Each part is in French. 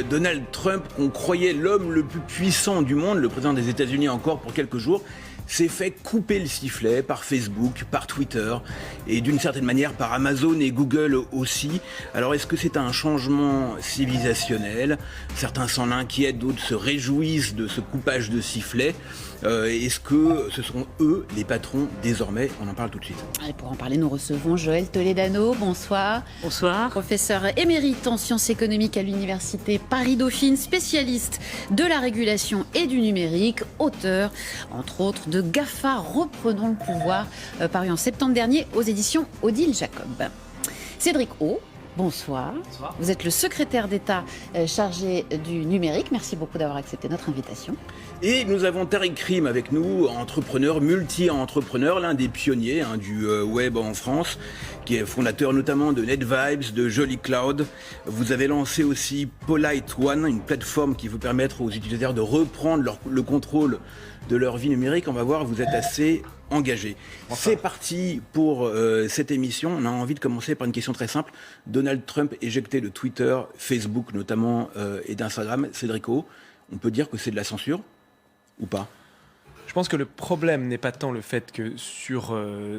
Donald Trump, qu'on croyait l'homme le plus puissant du monde, le président des États-Unis encore pour quelques jours, s'est fait couper le sifflet par Facebook, par Twitter et d'une certaine manière par Amazon et Google aussi. Alors est-ce que c'est un changement civilisationnel? Certains s'en inquiètent, d'autres se réjouissent de ce coupage de sifflet. Est-ce que ce sont eux les patrons désormais? On en parle tout de suite. Et pour en parler, nous recevons Joël Toledano. Bonsoir. Bonsoir. Professeur émérite en sciences économiques à l'université Paris-Dauphine, spécialiste de la régulation et du numérique, auteur, entre autres, de GAFA, Reprenons le pouvoir, paru en septembre dernier aux éditions Odile Jacob. Cédric O. Bonsoir. Bonsoir. Vous êtes le secrétaire d'État chargé du numérique. Merci beaucoup d'avoir accepté notre invitation. Et nous avons Tariq Krim avec nous, entrepreneur, multi-entrepreneur, l'un des pionniers du web en France, qui est fondateur notamment de NetVibes, de Jolly Cloud. Vous avez lancé aussi Polite One, une plateforme qui vous permettre aux utilisateurs de reprendre le contrôle de leur vie numérique. On va voir, vous êtes assez engagé. Enfin. C'est parti pour cette émission. On a envie de commencer par une question très simple. Donald Trump éjecté de Twitter, Facebook notamment et d'Instagram. Cédric O, on peut dire que c'est de la censure ou pas? Je pense que le problème n'est pas tant le fait que sur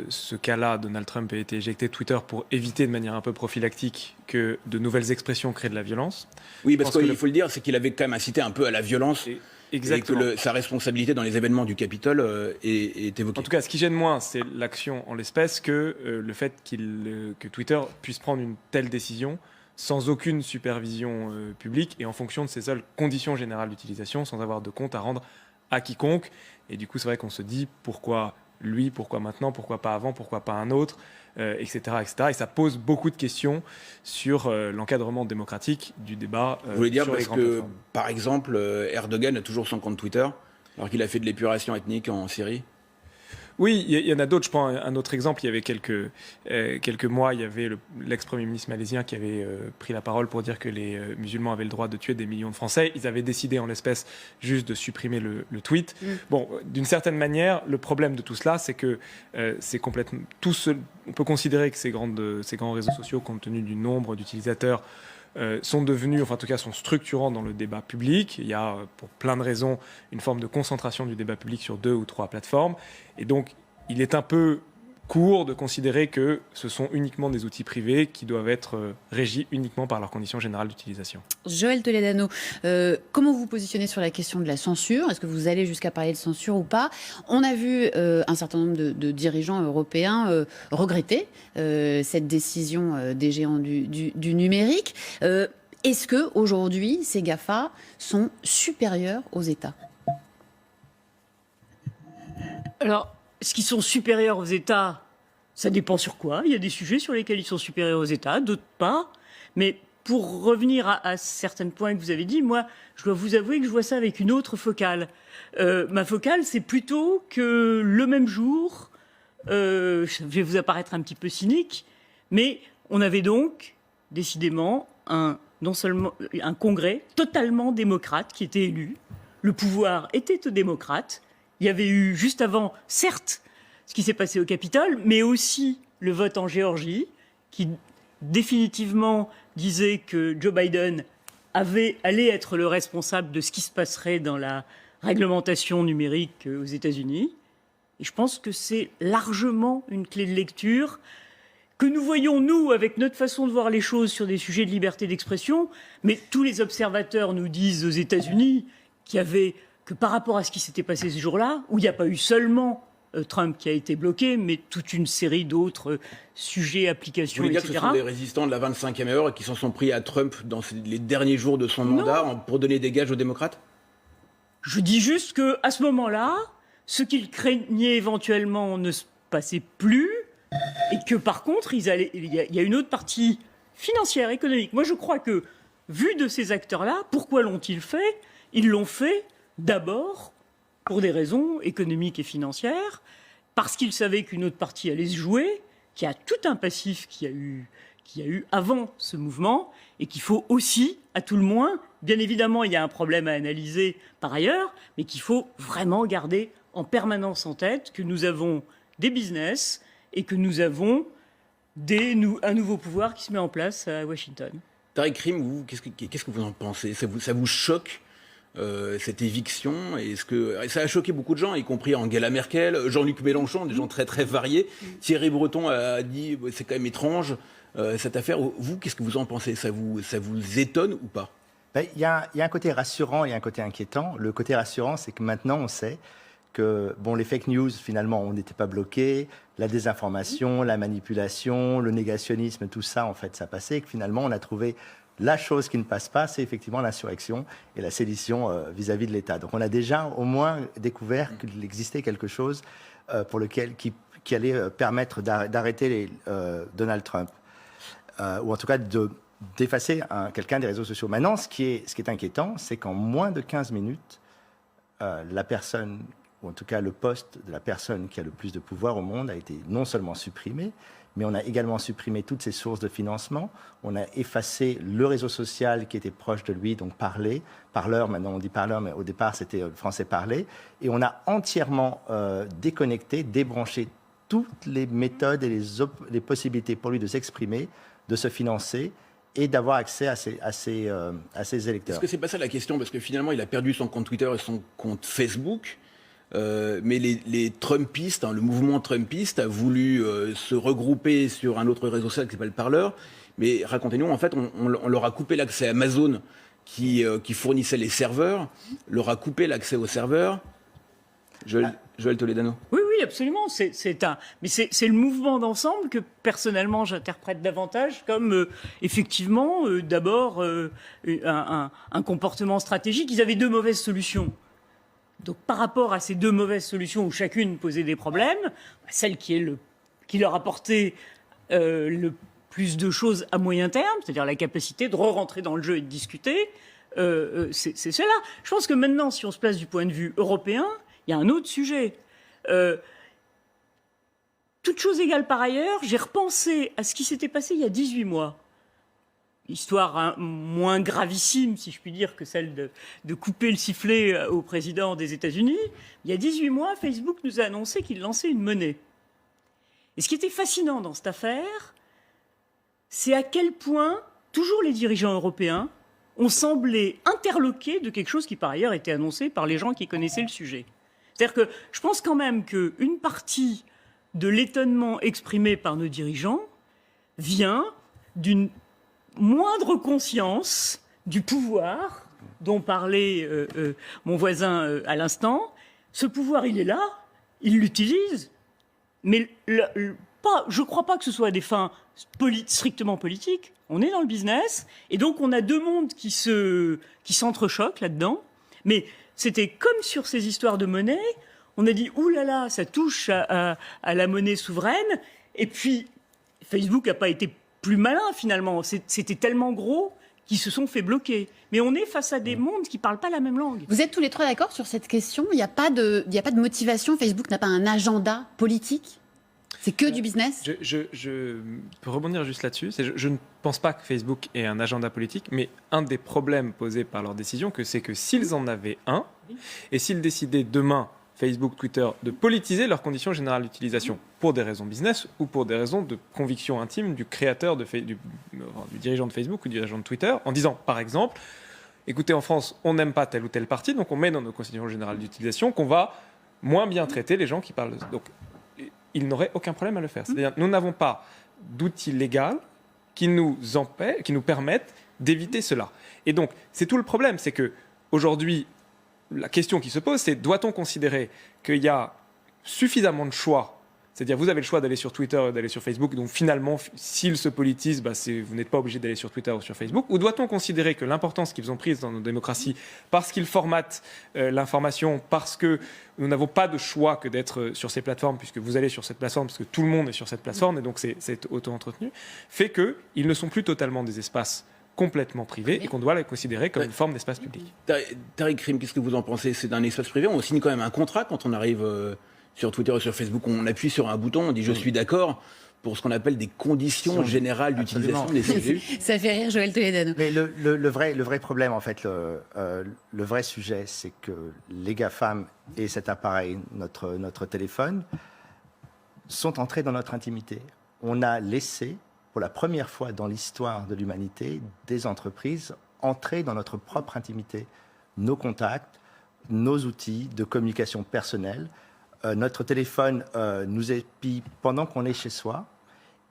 ce cas-là, Donald Trump ait été éjecté de Twitter pour éviter de manière un peu prophylactique que de nouvelles expressions créent de la violence. Oui, parce qu'il faut le dire, c'est qu'il avait quand même incité un peu à la violence. Exactement. Et que sa responsabilité dans les événements du Capitole est évoquée. En tout cas, ce qui gêne moins, c'est l'action en l'espèce que le fait que Twitter puisse prendre une telle décision sans aucune supervision publique et en fonction de ses seules conditions générales d'utilisation, sans avoir de compte à rendre à quiconque. Et du coup, c'est vrai qu'on se dit pourquoi lui, pourquoi maintenant, pourquoi pas avant, pourquoi pas un autre, etc., etc. Et ça pose beaucoup de questions sur l'encadrement démocratique du débat. Vous voulez dire sur les parce grandes que, plateformes. par exemple, Erdogan a toujours son compte Twitter, alors qu'il a fait de l'épuration ethnique en Syrie? Oui, il y en a d'autres. Je prends un autre exemple. Il y avait quelques mois, il y avait l'ex-premier ministre malaisien qui avait pris la parole pour dire que les musulmans avaient le droit de tuer des millions de Français. Ils avaient décidé en l'espèce juste de supprimer le tweet. Bon, d'une certaine manière, le problème de tout cela, c'est que c'est complètement... on peut considérer que ces grands réseaux sociaux, compte tenu du nombre d'utilisateurs, sont devenus, enfin en tout cas sont structurants dans le débat public. Il y a, pour plein de raisons, une forme de concentration du débat public sur 2 ou 3 plateformes. Et donc, il est un peu court de considérer que ce sont uniquement des outils privés qui doivent être régis uniquement par leurs conditions générales d'utilisation. Joël Toledano, comment vous positionnez sur la question de la censure? Est-ce que vous allez jusqu'à parler de censure ou pas? On a vu un certain nombre de dirigeants européens regretter cette décision des géants du numérique. Est-ce qu'aujourd'hui, ces GAFA sont supérieurs aux États? Alors, est-ce qu'ils sont supérieurs aux États? Ça dépend sur quoi. Il y a des sujets sur lesquels ils sont supérieurs aux États, d'autres pas. Mais pour revenir à certains points que vous avez dit, moi, je dois vous avouer que je vois ça avec une autre focale. Ma focale, c'est plutôt que le même jour, je vais vous apparaître un petit peu cynique, mais on avait donc, décidément, non seulement un congrès totalement démocrate qui était élu. Le pouvoir était démocrate. Il y avait eu juste avant, certes, ce qui s'est passé au Capitole, mais aussi le vote en Géorgie, qui définitivement disait que Joe Biden allait être le responsable de ce qui se passerait dans la réglementation numérique aux États-Unis. Et je pense que c'est largement une clé de lecture que nous voyons, nous, avec notre façon de voir les choses sur des sujets de liberté d'expression, mais tous les observateurs nous disent aux États-Unis que par rapport à ce qui s'était passé ce jour-là, où il n'y a pas eu seulement Trump qui a été bloqué, mais toute une série d'autres sujets, applications, Vous voulez dire etc. que ce sont des résistants de la 25e heure qui s'en sont pris à Trump dans les derniers jours de son mandat pour donner des gages aux démocrates? Je dis juste qu'à ce moment-là, ce qu'ils craignaient éventuellement ne se passait plus, et que par contre, il y a une autre partie financière, économique. Moi, je crois que, vu de ces acteurs-là, pourquoi l'ont-ils fait? Ils l'ont fait d'abord pour des raisons économiques et financières, parce qu'ils savaient qu'une autre partie allait se jouer, qu'il y a tout un passif qu'il y a eu avant ce mouvement, et qu'il faut aussi, à tout le moins, bien évidemment, il y a un problème à analyser par ailleurs, mais qu'il faut vraiment garder en permanence en tête que nous avons des business et que nous avons un nouveau pouvoir qui se met en place à Washington. Tariq Krim, vous, qu'est-ce que vous en pensez? Ça vous choque cette éviction? Est-ce que ça a choqué beaucoup de gens, y compris Angela Merkel, Jean-Luc Mélenchon, des gens très très variés. Thierry Breton a dit c'est quand même étrange cette affaire. Vous, qu'est-ce que vous en pensez? Ça vous étonne ou pas? Il y a un côté rassurant et un côté inquiétant. Le côté rassurant, c'est que maintenant on sait que les fake news, finalement, on n'était pas bloqués. La désinformation, la manipulation, le négationnisme, tout ça, en fait, ça passait. Et que finalement, on a trouvé la chose qui ne passe pas, c'est effectivement l'insurrection et la sédition vis-à-vis de l'État. Donc on a déjà au moins découvert qu'il existait quelque chose pour lequel qui allait permettre d'arrêter Donald Trump. Ou en tout cas d'effacer quelqu'un des réseaux sociaux. Maintenant, ce qui est inquiétant, c'est qu'en moins de 15 minutes, la personne, ou en tout cas le poste de la personne qui a le plus de pouvoir au monde a été non seulement supprimé, mais on a également supprimé toutes ses sources de financement. On a effacé le réseau social qui était proche de lui, donc Parleur, maintenant on dit Parleur, mais au départ c'était le français Parler. Et on a entièrement déconnecté, débranché toutes les méthodes et les possibilités pour lui de s'exprimer, de se financer et d'avoir accès à ses électeurs. Est-ce que c'est pas ça la question? Parce que finalement, il a perdu son compte Twitter et son compte Facebook. Mais les Trumpistes, le mouvement Trumpiste a voulu se regrouper sur un autre réseau social qui s'appelle Parler. Mais racontez-nous, en fait, on leur a coupé l'accès à Amazon qui fournissait les serveurs, leur a coupé l'accès aux serveurs. Joël Toledano. Oui, absolument. Mais c'est le mouvement d'ensemble que personnellement j'interprète davantage comme effectivement d'abord un comportement stratégique. Ils avaient deux mauvaises solutions. Donc par rapport à ces deux mauvaises solutions où chacune posait des problèmes, celle qui leur apportait le plus de choses à moyen terme, c'est-à-dire la capacité de re-rentrer dans le jeu et de discuter, c'est cela. Je pense que maintenant, si on se place du point de vue européen, il y a un autre sujet. Toute chose égale par ailleurs, j'ai repensé à ce qui s'était passé il y a 18 mois. Histoire moins gravissime, si je puis dire, que celle de couper le sifflet au président des États-Unis. Il y a 18 mois, Facebook nous a annoncé qu'il lançait une monnaie. Et ce qui était fascinant dans cette affaire, c'est à quel point, toujours les dirigeants européens, ont semblé interloqués de quelque chose qui, par ailleurs, était annoncé par les gens qui connaissaient le sujet. C'est-à-dire que je pense quand même qu'une partie de l'étonnement exprimé par nos dirigeants vient d'une moindre conscience du pouvoir dont parlait mon voisin à l'instant. Ce pouvoir, il est là, il l'utilise, mais je ne crois pas que ce soit à des fins strictement politiques. On est dans le business, et donc on a deux mondes qui s'entrechoquent là-dedans. Mais c'était comme sur ces histoires de monnaie, on a dit « Ouh là là, ça touche à la monnaie souveraine », et puis Facebook n'a pas été plus malin finalement, c'était tellement gros qu'ils se sont fait bloquer. Mais on est face à des mondes qui ne parlent pas la même langue. Vous êtes tous les trois d'accord sur cette question? Il n'y a pas de motivation? Facebook n'a pas un agenda politique? C'est que du business? Je peux rebondir juste là-dessus. Je ne pense pas que Facebook ait un agenda politique, mais un des problèmes posés par leur décision, c'est que s'ils en avaient un, et s'ils décidaient demain, Facebook, Twitter, de politiser leurs conditions générales d'utilisation pour des raisons business ou pour des raisons de conviction intime du créateur, du dirigeant de Facebook ou du dirigeant de Twitter, en disant, par exemple, écoutez, en France, on n'aime pas telle ou telle partie, donc on met dans nos conditions générales d'utilisation qu'on va moins bien traiter les gens qui parlent. Donc, ils n'auraient aucun problème à le faire. C'est-à-dire, nous n'avons pas d'outils légaux qui nous permettent d'éviter cela. Et donc, c'est tout le problème, c'est que aujourd'hui, la question qui se pose, c'est doit-on considérer qu'il y a suffisamment de choix? C'est-à-dire, vous avez le choix d'aller sur Twitter et d'aller sur Facebook, donc finalement, s'ils se politisent, vous n'êtes pas obligé d'aller sur Twitter ou sur Facebook. Ou doit-on considérer que l'importance qu'ils ont prise dans nos démocraties, parce qu'ils formatent l'information, parce que nous n'avons pas de choix que d'être sur ces plateformes, puisque vous allez sur cette plateforme, parce que tout le monde est sur cette plateforme, et donc c'est auto-entretenu, fait qu'ils ne sont plus totalement des espaces complètement privé et qu'on doit la considérer comme une forme d'espace public. Tariq Krim, qu'est-ce que vous en pensez? C'est un espace privé. On signe quand même un contrat quand on arrive sur Twitter et sur Facebook. On appuie sur un bouton, on dit « je suis d'accord » pour ce qu'on appelle des conditions générales d'utilisation des CPU. Ça fait rire Joël Toledano. Mais le vrai problème, en fait, le vrai sujet, c'est que les GAFAM et cet appareil, notre téléphone, sont entrés dans notre intimité. On a laissé pour la première fois dans l'histoire de l'humanité, des entreprises entrer dans notre propre intimité, nos contacts, nos outils de communication personnelle. Notre téléphone nous épie pendant qu'on est chez soi.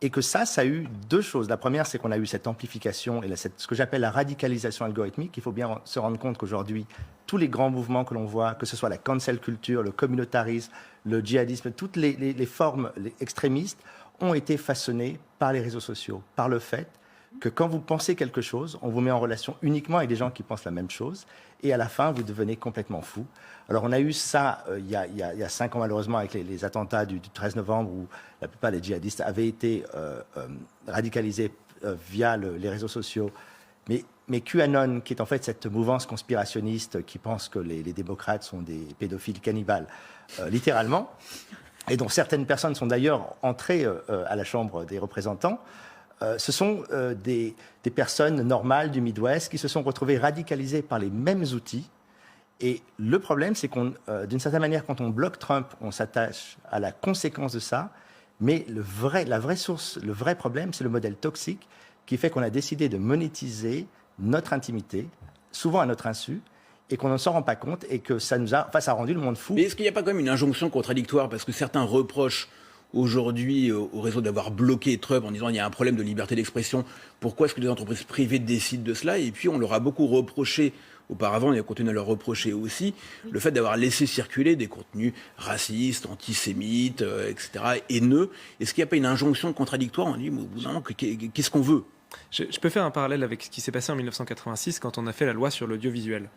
Et que ça a eu deux choses. La première, c'est qu'on a eu cette amplification et ce que j'appelle la radicalisation algorithmique. Il faut bien se rendre compte qu'aujourd'hui, tous les grands mouvements que l'on voit, que ce soit la cancel culture, le communautarisme, le djihadisme, toutes les formes extrémistes ont été façonnées par les réseaux sociaux, par le fait que quand vous pensez quelque chose, on vous met en relation uniquement avec des gens qui pensent la même chose, et à la fin, vous devenez complètement fou. Alors, on a eu ça il y a 5 ans, malheureusement, avec les attentats du 13 novembre, où la plupart des djihadistes avaient été radicalisés via les réseaux sociaux. Mais QAnon, qui est en fait cette mouvance conspirationniste qui pense que les démocrates sont des pédophiles cannibales, littéralement, et dont certaines personnes sont d'ailleurs entrées à la Chambre des représentants, ce sont des personnes normales du Midwest qui se sont retrouvées radicalisées par les mêmes outils. Et le problème, c'est d'une certaine manière, quand on bloque Trump, on s'attache à la conséquence de ça. Mais la vraie source, le vrai problème, c'est le modèle toxique qui fait qu'on a décidé de monétiser notre intimité, souvent à notre insu, et qu'on ne s'en rend pas compte et que ça a rendu le monde fou. Mais est-ce qu'il n'y a pas quand même une injonction contradictoire, parce que certains reprochent aujourd'hui au réseau d'avoir bloqué Trump en disant il y a un problème de liberté d'expression, pourquoi est-ce que les entreprises privées décident de cela? Et puis on leur a beaucoup reproché auparavant, et on continue à leur reprocher aussi, le fait d'avoir laissé circuler des contenus racistes, antisémites, etc., haineux. Est-ce qu'il n'y a pas une injonction contradictoire? On dit, mais au bout d'un moment, qu'est-ce qu'on veut? Je peux faire un parallèle avec ce qui s'est passé en 1986 quand on a fait la loi sur l'audiovisuel.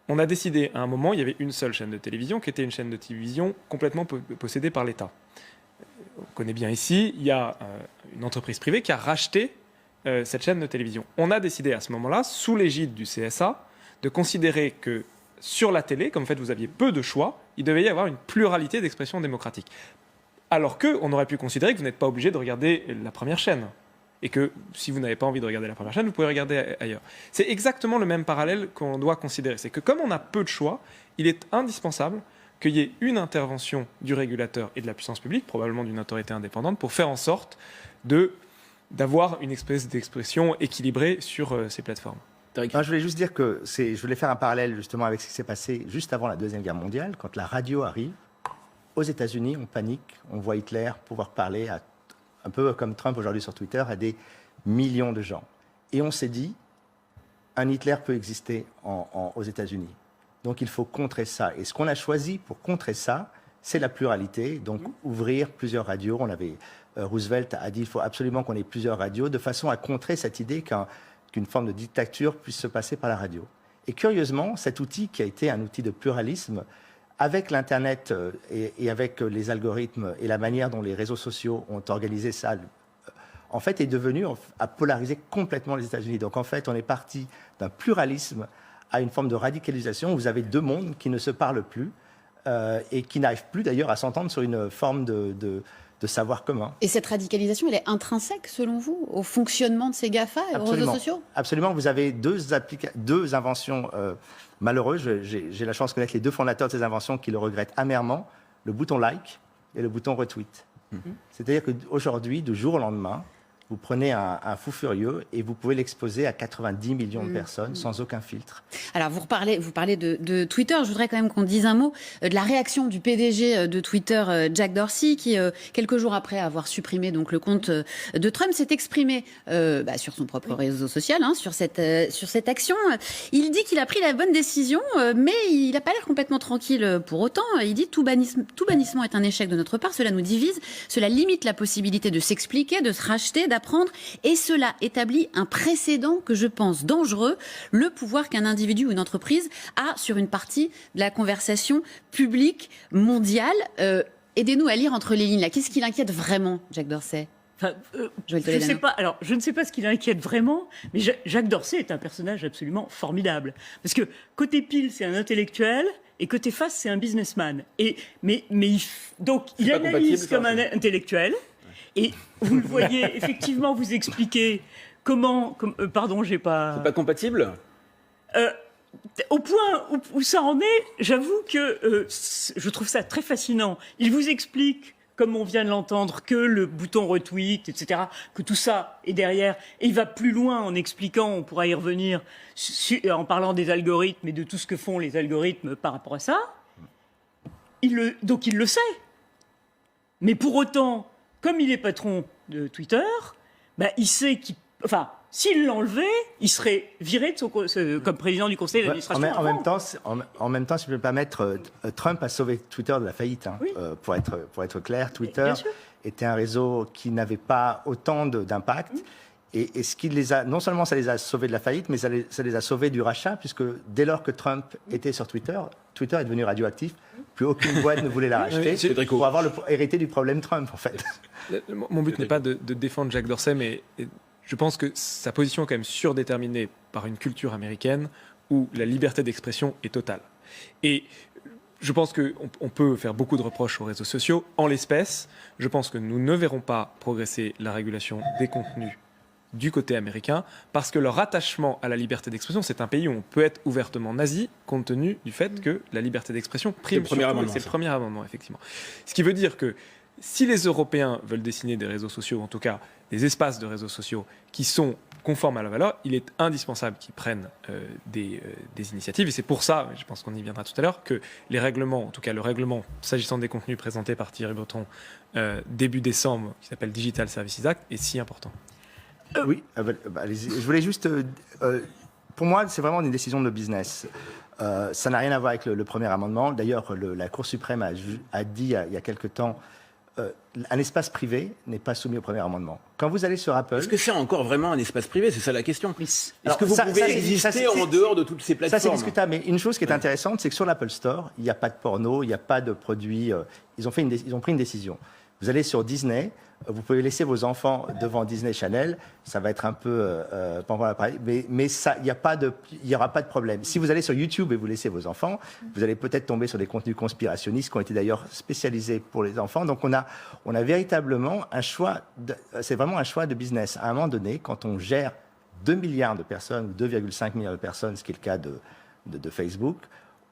On a décidé, à un moment, il y avait une seule chaîne de télévision qui était une chaîne de télévision complètement possédée par l'État. On connaît bien ici, il y a une entreprise privée qui a racheté cette chaîne de télévision. On a décidé à ce moment-là, sous l'égide du CSA, de considérer que sur la télé, comme en fait vous aviez peu de choix, il devait y avoir une pluralité d'expression démocratique. Alors qu'on aurait pu considérer que vous n'êtes pas obligé de regarder la première chaîne. Et que si vous n'avez pas envie de regarder la première chaîne, vous pouvez regarder ailleurs. C'est exactement le même parallèle qu'on doit considérer. C'est que comme on a peu de choix, il est indispensable qu'il y ait une intervention du régulateur et de la puissance publique, probablement d'une autorité indépendante, pour faire en sorte d'avoir une espèce d'expression équilibrée sur ces plateformes. Je voulais juste dire que je voulais faire un parallèle justement avec ce qui s'est passé juste avant la Deuxième Guerre mondiale, quand la radio arrive. Aux États-Unis, on panique, on voit Hitler pouvoir parler, un peu comme Trump aujourd'hui sur Twitter, à des millions de gens. Et on s'est dit, un Hitler peut exister aux États-Unis. Donc il faut contrer ça. Et ce qu'on a choisi pour contrer ça, c'est la pluralité, donc ouvrir plusieurs radios. Roosevelt a dit qu'il faut absolument qu'on ait plusieurs radios, de façon à contrer cette idée qu'une forme de dictature puisse se passer par la radio. Et curieusement, cet outil qui a été un outil de pluralisme, avec l'Internet et avec les algorithmes et la manière dont les réseaux sociaux ont organisé ça, en fait, est devenu à polariser complètement les États-Unis. Donc en fait, on est parti d'un pluralisme à une forme de radicalisation où vous avez deux mondes qui ne se parlent plus et qui n'arrivent plus d'ailleurs à s'entendre sur une forme de savoir commun. Et cette radicalisation, elle est intrinsèque, selon vous, au fonctionnement de ces GAFA et aux réseaux sociaux? Absolument. Vous avez deux inventions malheureuses. J'ai la chance de connaître les deux fondateurs de ces inventions qui le regrettent amèrement, le bouton like et le bouton retweet. C'est-à-dire qu'aujourd'hui, du jour au lendemain, vous prenez un fou furieux et vous pouvez l'exposer à 90 millions de personnes sans aucun filtre. Alors, vous parlez de Twitter. Je voudrais quand même qu'on dise un mot de la réaction du PDG de Twitter, Jack Dorsey, qui, quelques jours après avoir supprimé donc, le compte de Trump, s'est exprimé sur son propre réseau social, sur cette action. Il dit qu'il a pris la bonne décision, mais il n'a pas l'air complètement tranquille pour autant. Il dit tout bannissement est un échec de notre part, cela nous divise, cela limite la possibilité de s'expliquer, de se racheter, d'apprendre, et cela établit un précédent que je pense dangereux, le pouvoir qu'un individu ou une entreprise a sur une partie de la conversation publique mondiale. Aidez-nous à lire entre les lignes là. Qu'est-ce qui l'inquiète vraiment, Jack Dorsey? Je ne sais pas ce qui l'inquiète vraiment, mais Jack Dorsey est un personnage absolument formidable. Parce que côté pile, c'est un intellectuel, et côté face, c'est un businessman. Donc, il analyse comme un intellectuel. Et vous le voyez, effectivement, vous expliquez comment... pardon, j'ai pas... C'est pas compatible? Au point où ça en est, j'avoue que je trouve ça très fascinant. Il vous explique comme on vient de l'entendre, que le bouton retweet, etc., que tout ça est derrière. Et il va plus loin en expliquant, on pourra y revenir, en parlant des algorithmes et de tout ce que font les algorithmes par rapport à ça. Donc il le sait. Mais pour autant, comme il est patron de Twitter, il sait qu'il... Enfin, s'il l'enlevait, il serait viré comme président du conseil d'administration. En même temps, si je peux me permettre, Trump a sauvé Twitter de la faillite. Hein. Oui. Pour être clair, Twitter était un réseau qui n'avait pas autant d'impact. Et ce qui les a, non seulement ça les a sauvés de la faillite, mais ça les a sauvés du rachat, puisque dès lors que Trump était sur Twitter, Twitter est devenu radioactif. Plus aucune boîte ne voulait la racheter pour avoir hérité du problème Trump, en fait. Mon but n'est pas de défendre Jack Dorsey, mais je pense que sa position est quand même surdéterminée par une culture américaine où la liberté d'expression est totale. Et je pense qu'on peut faire beaucoup de reproches aux réseaux sociaux. En l'espèce, je pense que nous ne verrons pas progresser la régulation des contenus du côté américain, parce que leur attachement à la liberté d'expression, c'est un pays où on peut être ouvertement nazi, compte tenu du fait que la liberté d'expression prime. C'est le premier amendement, effectivement. Ce qui veut dire que si les Européens veulent dessiner des réseaux sociaux, en tout cas des espaces de réseaux sociaux qui sont conformes à la valeur, il est indispensable qu'ils prennent des initiatives. Et c'est pour ça, je pense qu'on y viendra tout à l'heure, que les règlements, en tout cas le règlement s'agissant des contenus présentés par Thierry Breton début décembre, qui s'appelle Digital Services Act, est si important. Oui, allez-y. Je voulais juste... pour moi, c'est vraiment une décision de business. Ça n'a rien à voir avec le premier amendement. D'ailleurs, la Cour suprême a dit il y a quelque temps un espace privé n'est pas soumis au premier amendement. Quand vous allez sur Apple... Est-ce que c'est encore vraiment un espace privé? C'est ça la question. Est-ce que vous ça, pouvez exister en dehors de toutes ces plateformes? Ça, c'est discutable. Mais une chose qui est intéressante, c'est que sur l'Apple Store, il n'y a pas de porno, il n'y a pas de produits... Ils ont pris une décision. Vous allez sur Disney, vous pouvez laisser vos enfants devant Disney Channel, ça va être un peu mais il n'y aura pas de problème. Si vous allez sur YouTube et vous laissez vos enfants, vous allez peut-être tomber sur des contenus conspirationnistes qui ont été d'ailleurs spécialisés pour les enfants. Donc on a véritablement un choix, c'est vraiment un choix de business. À un moment donné, quand on gère 2 milliards de personnes, ou 2,5 milliards de personnes, ce qui est le cas de Facebook,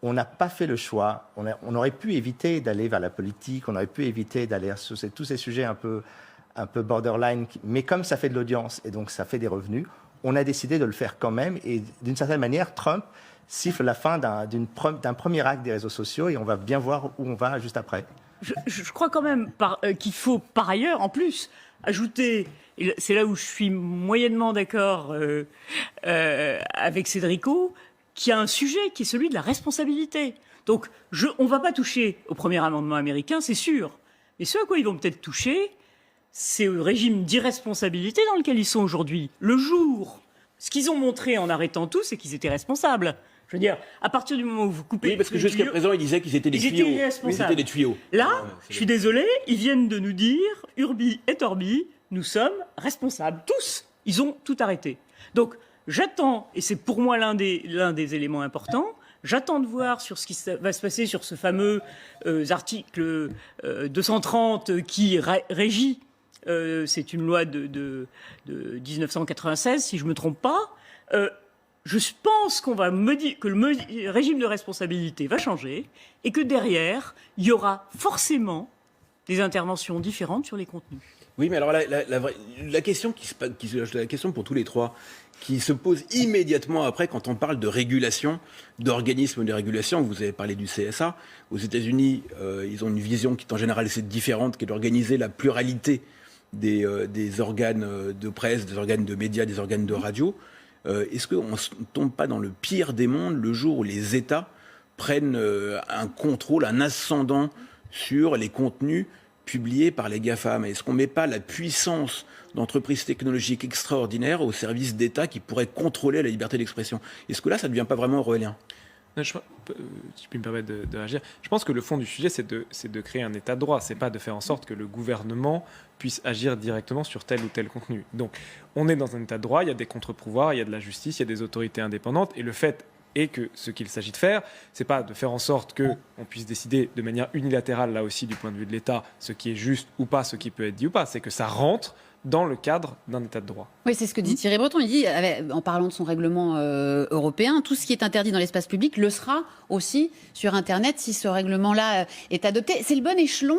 on n'a pas fait le choix. On aurait pu éviter d'aller vers la politique, on aurait pu éviter d'aller sur tous ces sujets un peu borderline. Mais comme ça fait de l'audience et donc ça fait des revenus, on a décidé de le faire quand même. Et d'une certaine manière, Trump siffle la fin d'un premier acte des réseaux sociaux et on va bien voir où on va juste après. Je crois quand même qu'il faut par ailleurs, en plus, ajouter, et c'est là où je suis moyennement d'accord avec Cédrico, qu'il y a un sujet qui est celui de la responsabilité. Donc, on ne va pas toucher au premier amendement américain, c'est sûr. Mais ce à quoi ils vont peut-être toucher, c'est au régime d'irresponsabilité dans lequel ils sont aujourd'hui. Le jour, ce qu'ils ont montré en arrêtant tout, c'est qu'ils étaient responsables. Je veux dire, à partir du moment où vous coupez... Oui, parce que jusqu'à présent, ils disaient qu'ils étaient des tuyaux. Ils étaient des tuyaux. Là, je suis désolé, ils viennent de nous dire, Urbi et Orbi, nous sommes responsables, tous. Ils ont tout arrêté. Donc, j'attends, et c'est pour moi l'un des éléments importants, j'attends de voir sur ce qui va se passer sur ce fameux article 230 qui régit, c'est une loi de 1996, si je ne me trompe pas. Je pense que le régime de responsabilité va changer et que derrière, il y aura forcément des interventions différentes sur les contenus. Oui, mais alors la question la question pour tous les trois, qui se pose immédiatement après quand on parle de régulation, d'organismes de régulation. Vous avez parlé du CSA. Aux États-Unis, ils ont une vision qui, en général, c'est différente, qui est d'organiser la pluralité des organes de presse, des organes de médias, des organes de radio. Est-ce qu'on ne tombe pas dans le pire des mondes le jour où les États prennent un contrôle, un ascendant sur les contenus publiés par les GAFAM? Est-ce qu'on ne met pas la puissance d'entreprises technologiques extraordinaires au service d'États qui pourraient contrôler la liberté d'expression? Est-ce que là, ça ne devient pas vraiment orwellien? Si je puis me permettre de réagir, je pense que le fond du sujet, c'est de créer un état de droit. C'est pas de faire en sorte que le gouvernement puisse agir directement sur tel ou tel contenu. Donc, on est dans un état de droit, il y a des contre-pouvoirs, il y a de la justice, il y a des autorités indépendantes, et le fait Et que ce qu'il s'agit de faire, c'est pas de faire en sorte qu'on puisse décider de manière unilatérale, là aussi du point de vue de l'État, ce qui est juste ou pas, ce qui peut être dit ou pas, c'est que ça rentre dans le cadre d'un État de droit. Oui, c'est ce que dit Thierry Breton. Il dit, en parlant de son règlement européen, tout ce qui est interdit dans l'espace public le sera aussi sur Internet si ce règlement-là est adopté. C'est le bon échelon,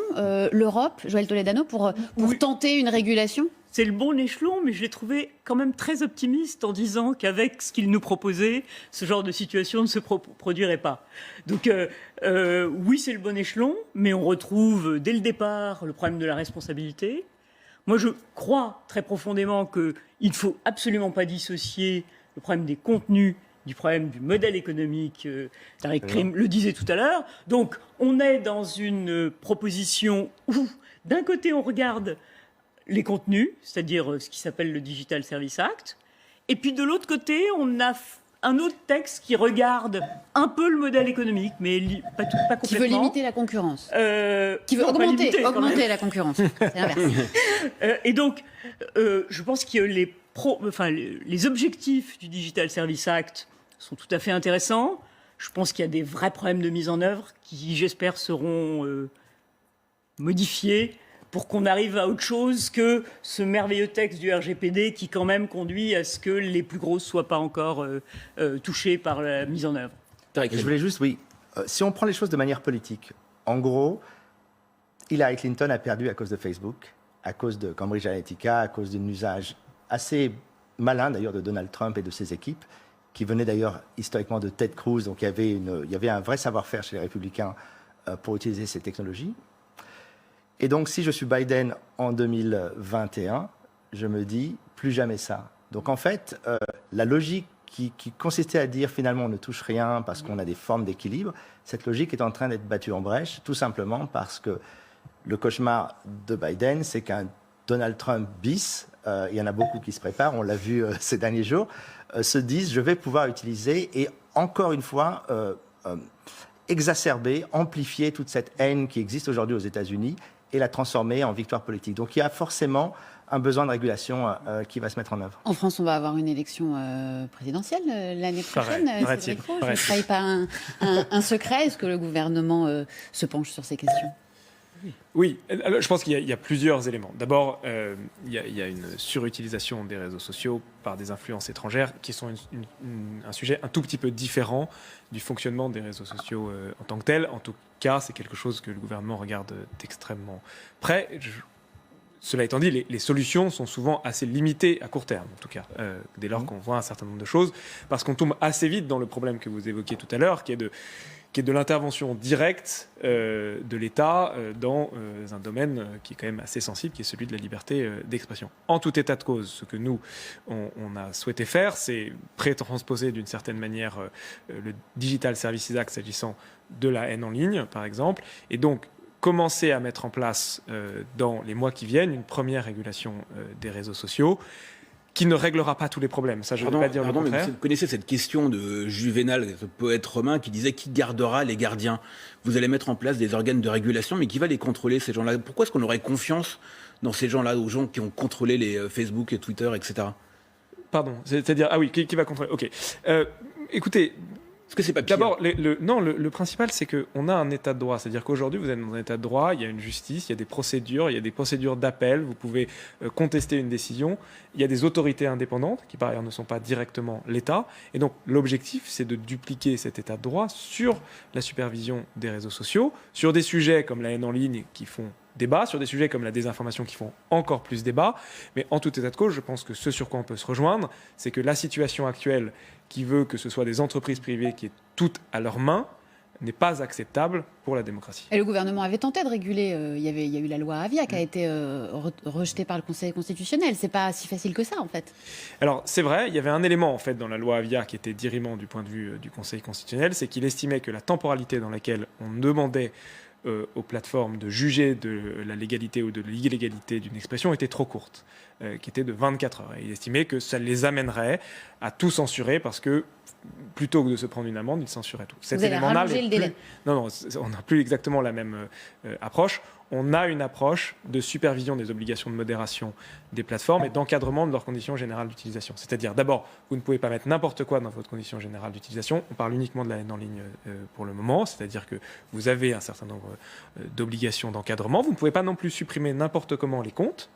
l'Europe, Joël Toledano, pour Oui. tenter une régulation? C'est le bon échelon, mais je l'ai trouvé quand même très optimiste en disant qu'avec ce qu'il nous proposait, ce genre de situation ne se produirait pas. Donc oui, c'est le bon échelon, mais on retrouve dès le départ le problème de la responsabilité. Moi, je crois très profondément qu'il ne faut absolument pas dissocier le problème des contenus du problème du modèle économique. Tariq Krim le disait tout à l'heure. Donc, on est dans une proposition où, d'un côté, on regarde les contenus, c'est-à-dire ce qui s'appelle le Digital Service Act, et puis de l'autre côté, on a un autre texte qui regarde un peu le modèle économique, mais pas complètement. Qui veut limiter la concurrence. Qui veut non, pas limiter, augmenter la concurrence. C'est l'inverse. Et donc, je pense que les objectifs du Digital Service Act sont tout à fait intéressants. Je pense qu'il y a des vrais problèmes de mise en œuvre qui, j'espère, seront modifiés pour qu'on arrive à autre chose que ce merveilleux texte du RGPD qui quand même conduit à ce que les plus grosses ne soient pas encore touchées par la mise en œuvre. Tariq Je Krim. voulais juste, oui, si on prend les choses de manière politique, en gros, Hillary Clinton a perdu à cause de Facebook, à cause de Cambridge Analytica, à cause d'un usage assez malin d'ailleurs de Donald Trump et de ses équipes, qui venait d'ailleurs historiquement de Ted Cruz, donc il y avait un vrai savoir-faire chez les républicains pour utiliser ces technologies. Et donc, si je suis Biden en 2021, je me dis plus jamais ça. Donc, en fait, la logique qui consistait à dire finalement on ne touche rien parce qu'on a des formes d'équilibre, cette logique est en train d'être battue en brèche, tout simplement parce que le cauchemar de Biden, c'est qu'un Donald Trump bis, il y en a beaucoup qui se préparent, on l'a vu ces derniers jours, se disent je vais pouvoir utiliser et encore une fois exacerber, amplifier toute cette haine qui existe aujourd'hui aux États-Unis et la transformer en victoire politique. Donc il y a forcément un besoin de régulation qui va se mettre en œuvre. En France, on va avoir une élection présidentielle l'année prochaine. Paraît-il. Je ne trahis pas un secret. Est-ce que le gouvernement se penche sur ces questions? Oui, alors, je pense qu'il y a plusieurs éléments. D'abord, il y a une surutilisation des réseaux sociaux par des influences étrangères qui sont un sujet un tout petit peu différent du fonctionnement des réseaux sociaux en tant que tel. En tout cas, c'est quelque chose que le gouvernement regarde d'extrêmement près. Cela étant dit, les solutions sont souvent assez limitées à court terme, en tout cas, dès lors qu'on voit un certain nombre de choses, parce qu'on tombe assez vite dans le problème que vous évoquiez tout à l'heure, qui est de l'intervention directe de l'État dans un domaine qui est quand même assez sensible, qui est celui de la liberté d'expression. En tout état de cause, ce que nous, on a souhaité faire, c'est pré-transposer d'une certaine manière le Digital Services Act s'agissant de la haine en ligne, par exemple, et donc commencer à mettre en place dans les mois qui viennent une première régulation des réseaux sociaux qui ne réglera pas tous les problèmes. Ça, je ne veux pas dire le contraire. Mais vous connaissez cette question de Juvénal, ce poète romain, qui disait qui gardera les gardiens. Vous allez mettre en place des organes de régulation, mais qui va les contrôler, ces gens-là? Pourquoi est-ce qu'on aurait confiance dans ces gens-là, aux gens qui ont contrôlé les Facebook et Twitter, etc. Pardon, c'est-à-dire, ah oui, qui va contrôler? Ok. Écoutez, Est-ce que c'est pas pire? d'abord, le principal, c'est qu'on a un état de droit. C'est-à-dire qu'aujourd'hui, vous êtes dans un état de droit, il y a une justice, il y a des procédures d'appel, vous pouvez contester une décision. Il y a des autorités indépendantes, qui par ailleurs ne sont pas directement l'État. Et donc, l'objectif, c'est de dupliquer cet état de droit sur la supervision des réseaux sociaux, sur des sujets comme la haine en ligne qui font débat, sur des sujets comme la désinformation qui font encore plus débat. Mais en tout état de cause, je pense que ce sur quoi on peut se rejoindre, c'est que la situation actuelle qui veut que ce soit des entreprises privées qui aient toutes à leurs mains n'est pas acceptable pour la démocratie. Et le gouvernement avait tenté de réguler. Il y a eu la loi Avia qui a été rejetée par le Conseil constitutionnel. C'est pas si facile que ça, en fait. Alors, c'est vrai, il y avait un élément en fait dans la loi Avia qui était dirimant du point de vue du Conseil constitutionnel, c'est qu'il estimait que la temporalité dans laquelle on demandait aux plateformes de juger de la légalité ou de l'illégalité d'une expression était trop courte, qui était de 24 heures. Et il estimait que ça les amènerait à tout censurer parce que plutôt que de se prendre une amende, ils censuraient tout. Vous allez rallonger le délai. Non, on n'a plus exactement la même approche. on a une approche de supervision des obligations de modération des plateformes et d'encadrement de leurs conditions générales d'utilisation. C'est-à-dire, d'abord, vous ne pouvez pas mettre n'importe quoi dans votre condition générale d'utilisation. On parle uniquement de la haine en ligne pour le moment, c'est-à-dire que vous avez un certain nombre d'obligations d'encadrement. Vous ne pouvez pas non plus supprimer n'importe comment les comptes.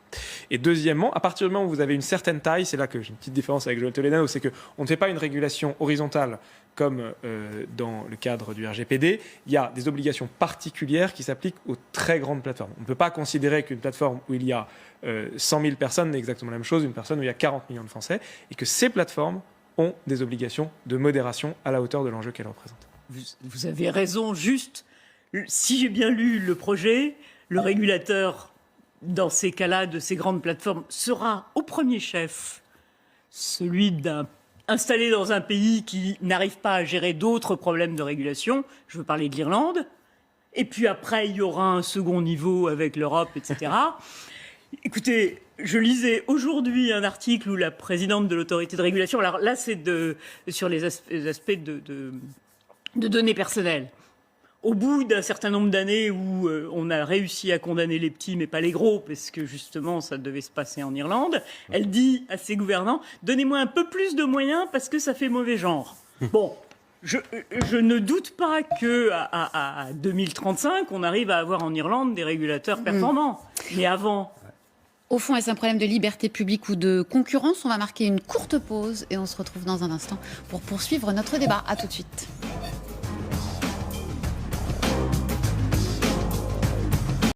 Et deuxièmement, à partir du moment où vous avez une certaine taille, c'est là que j'ai une petite différence avec Joël Toledano, c'est qu'on ne fait pas une régulation horizontale comme dans le cadre du RGPD, il y a des obligations particulières qui s'appliquent aux très grandes plateformes. On ne peut pas considérer qu'une plateforme où il y a 100 000 personnes n'est exactement la même chose d'une personne où il y a 40 millions de Français, et que ces plateformes ont des obligations de modération à la hauteur de l'enjeu qu'elles représentent. Vous avez raison, juste, si j'ai bien lu le projet, le régulateur, dans ces cas-là, de ces grandes plateformes, sera au premier chef celui installé dans un pays qui n'arrive pas à gérer d'autres problèmes de régulation. Je veux parler de l'Irlande. Et puis après, il y aura un second niveau avec l'Europe, etc. Écoutez, je lisais aujourd'hui un article où la présidente de l'autorité de régulation, alors là c'est sur les aspects de données personnelles. Au bout d'un certain nombre d'années où on a réussi à condamner les petits mais pas les gros, parce que justement ça devait se passer en Irlande, elle dit à ses gouvernants, donnez-moi un peu plus de moyens parce que ça fait mauvais genre. Bon, je ne doute pas qu'à 2035, on arrive à avoir en Irlande des régulateurs performants. Mais avant... Au fond, est-ce un problème de liberté publique ou de concurrence? On va marquer une courte pause et on se retrouve dans un instant pour poursuivre notre débat. À tout de suite.